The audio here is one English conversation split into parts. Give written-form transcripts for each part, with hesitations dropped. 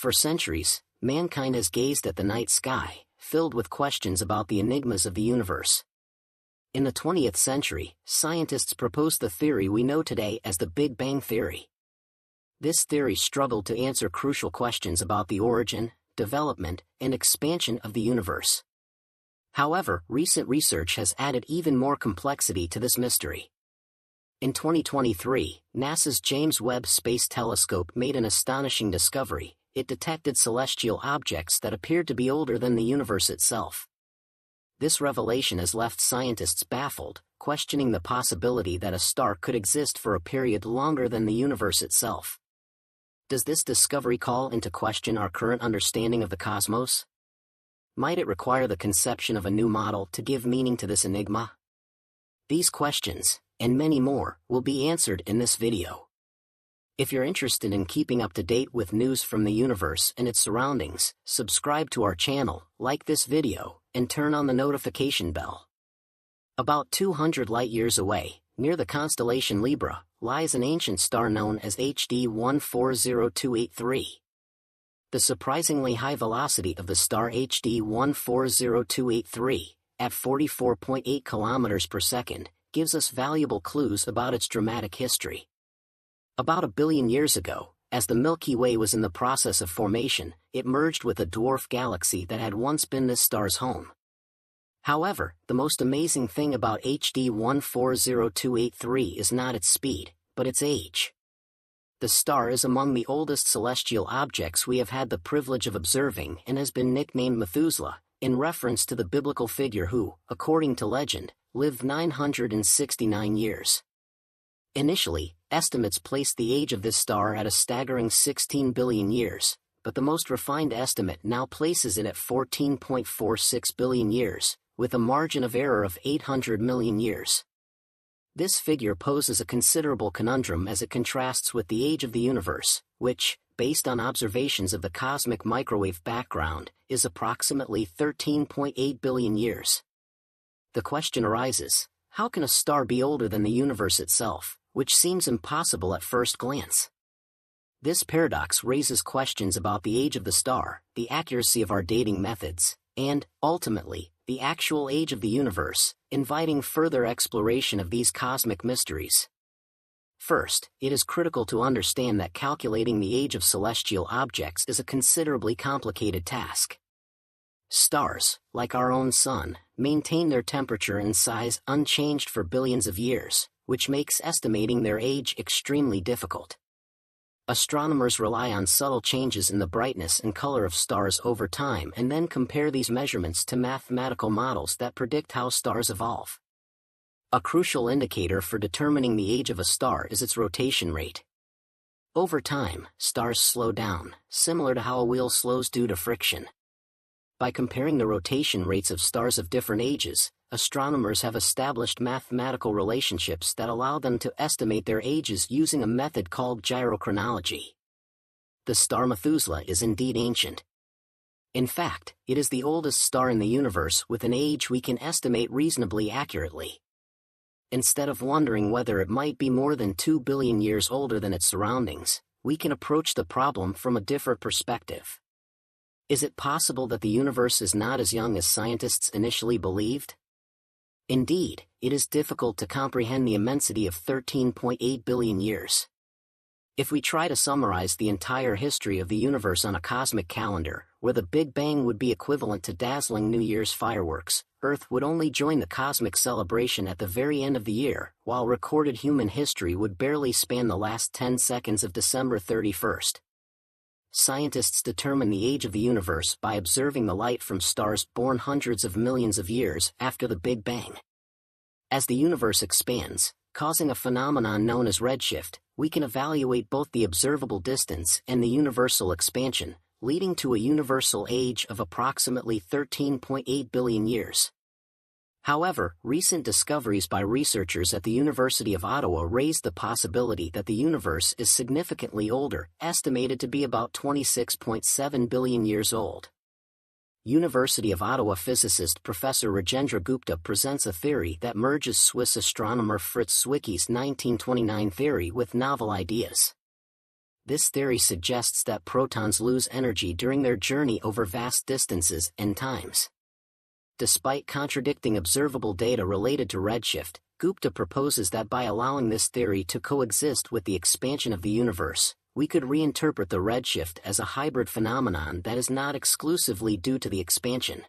For centuries, mankind has gazed at the night sky, filled with questions about the enigmas of the universe. In the 20th century, scientists proposed the theory we know today as the Big Bang Theory. This theory struggled to answer crucial questions about the origin, development, and expansion of the universe. However, recent research has added even more complexity to this mystery. In 2023, NASA's James Webb Space Telescope made an astonishing discovery. It detected celestial objects that appeared to be older than the universe itself. This revelation has left scientists baffled, questioning the possibility that a star could exist for a period longer than the universe itself. Does this discovery call into question our current understanding of the cosmos? Might it require the conception of a new model to give meaning to this enigma? These questions, and many more, will be answered in this video. If you're interested in keeping up to date with news from the universe and its surroundings, subscribe to our channel, like this video, and turn on the notification bell. About 200 light-years away, near the constellation Libra, lies an ancient star known as HD 140283. The surprisingly high velocity of the star HD 140283, at 44.8 kilometers per second, gives us valuable clues about its dramatic history. About 1 billion years ago, as the Milky Way was in the process of formation, it merged with a dwarf galaxy that had once been this star's home. However, the most amazing thing about HD 140283 is not its speed, but its age. The star is among the oldest celestial objects we have had the privilege of observing and has been nicknamed Methuselah, in reference to the biblical figure who, according to legend, lived 969 years. Initially, estimates placed the age of this star at a staggering 16 billion years, but the most refined estimate now places it at 14.46 billion years, with a margin of error of 800 million years. This figure poses a considerable conundrum as it contrasts with the age of the universe, which, based on observations of the cosmic microwave background, is approximately 13.8 billion years. The question arises, how can a star be older than the universe itself, which seems impossible at first glance? This paradox raises questions about the age of the star, the accuracy of our dating methods, and, ultimately, the actual age of the universe, inviting further exploration of these cosmic mysteries. First, it is critical to understand that calculating the age of celestial objects is a considerably complicated task. Stars, like our own Sun, maintain their temperature and size unchanged for billions of years, which makes estimating their age extremely difficult. Astronomers rely on subtle changes in the brightness and color of stars over time and then compare these measurements to mathematical models that predict how stars evolve. A crucial indicator for determining the age of a star is its rotation rate. Over time, stars slow down, similar to how a wheel slows due to friction. By comparing the rotation rates of stars of different ages, astronomers have established mathematical relationships that allow them to estimate their ages using a method called gyrochronology. The star Methuselah is indeed ancient. In fact, it is the oldest star in the universe with an age we can estimate reasonably accurately. Instead of wondering whether it might be more than 2 billion years older than its surroundings, we can approach the problem from a different perspective. Is it possible that the universe is not as young as scientists initially believed? Indeed, it is difficult to comprehend the immensity of 13.8 billion years. If we try to summarize the entire history of the universe on a cosmic calendar, where the Big Bang would be equivalent to dazzling New Year's fireworks, Earth would only join the cosmic celebration at the very end of the year, while recorded human history would barely span the last 10 seconds of December 31st. Scientists determine the age of the universe by observing the light from stars born hundreds of millions of years after the Big Bang. As the universe expands, causing a phenomenon known as redshift, we can evaluate both the observable distance and the universal expansion, leading to a universal age of approximately 13.8 billion years. However, recent discoveries by researchers at the University of Ottawa raised the possibility that the universe is significantly older, estimated to be about 26.7 billion years old. University of Ottawa physicist Professor Rajendra Gupta presents a theory that merges Swiss astronomer Fritz Zwicky's 1929 theory with novel ideas. This theory suggests that protons lose energy during their journey over vast distances and times. Despite contradicting observable data related to redshift, Gupta proposes that by allowing this theory to coexist with the expansion of the universe, we could reinterpret the redshift as a hybrid phenomenon that is not exclusively due to the expansion.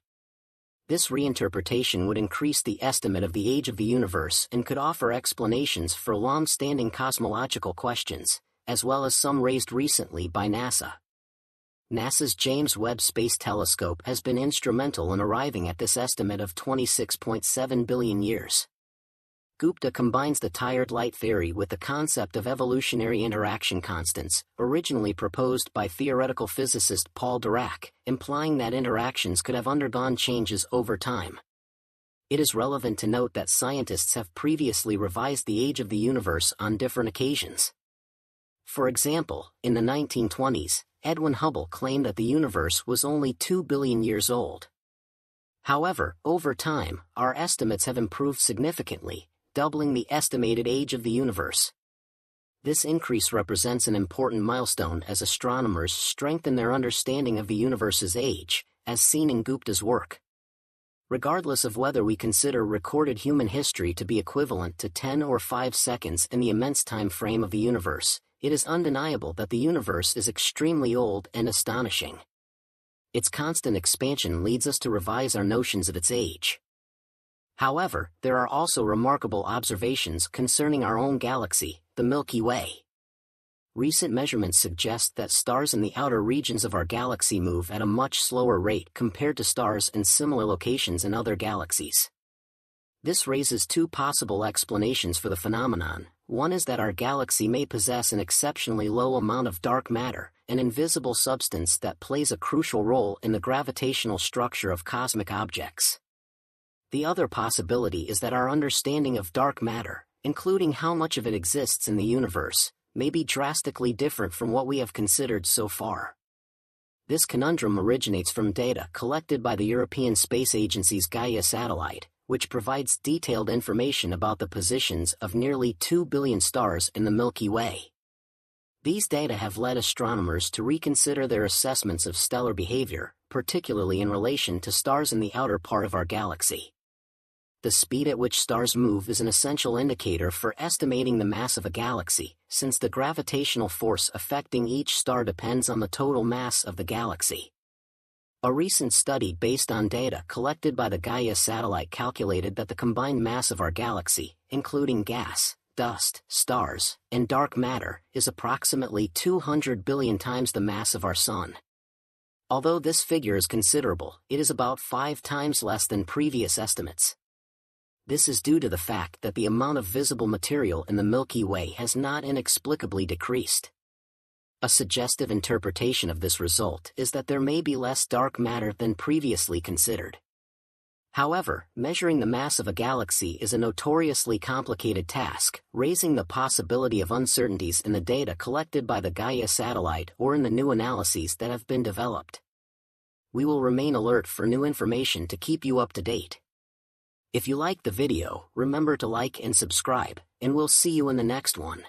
This reinterpretation would increase the estimate of the age of the universe and could offer explanations for long-standing cosmological questions, as well as some raised recently by NASA. NASA's James Webb Space Telescope has been instrumental in arriving at this estimate of 26.7 billion years. Gupta combines the tired light theory with the concept of evolutionary interaction constants, originally proposed by theoretical physicist Paul Dirac, implying that interactions could have undergone changes over time. It is relevant to note that scientists have previously revised the age of the universe on different occasions. For example, in the 1920s, Edwin Hubble claimed that the universe was only 2 billion years old. However, over time, our estimates have improved significantly, doubling the estimated age of the universe. This increase represents an important milestone as astronomers strengthen their understanding of the universe's age, as seen in Gupta's work. Regardless of whether we consider recorded human history to be equivalent to 10 or 5 seconds in the immense time frame of the universe, it is undeniable that the universe is extremely old and astonishing. Its constant expansion leads us to revise our notions of its age. However, there are also remarkable observations concerning our own galaxy, the Milky Way. Recent measurements suggest that stars in the outer regions of our galaxy move at a much slower rate compared to stars in similar locations in other galaxies. This raises two possible explanations for the phenomenon. One is that our galaxy may possess an exceptionally low amount of dark matter, an invisible substance that plays a crucial role in the gravitational structure of cosmic objects. The other possibility is that our understanding of dark matter, including how much of it exists in the universe, may be drastically different from what we have considered so far. This conundrum originates from data collected by the European Space Agency's Gaia satellite, which provides detailed information about the positions of nearly 2 billion stars in the Milky Way. These data have led astronomers to reconsider their assessments of stellar behavior, particularly in relation to stars in the outer part of our galaxy. The speed at which stars move is an essential indicator for estimating the mass of a galaxy, since the gravitational force affecting each star depends on the total mass of the galaxy. A recent study based on data collected by the Gaia satellite calculated that the combined mass of our galaxy, including gas, dust, stars, and dark matter, is approximately 200 billion times the mass of our Sun. Although this figure is considerable, it is about 5 times less than previous estimates. This is due to the fact that the amount of visible material in the Milky Way has not inexplicably decreased. A suggestive interpretation of this result is that there may be less dark matter than previously considered. However, measuring the mass of a galaxy is a notoriously complicated task, raising the possibility of uncertainties in the data collected by the Gaia satellite or in the new analyses that have been developed. We will remain alert for new information to keep you up to date. If you liked the video, remember to like and subscribe, and we'll see you in the next one.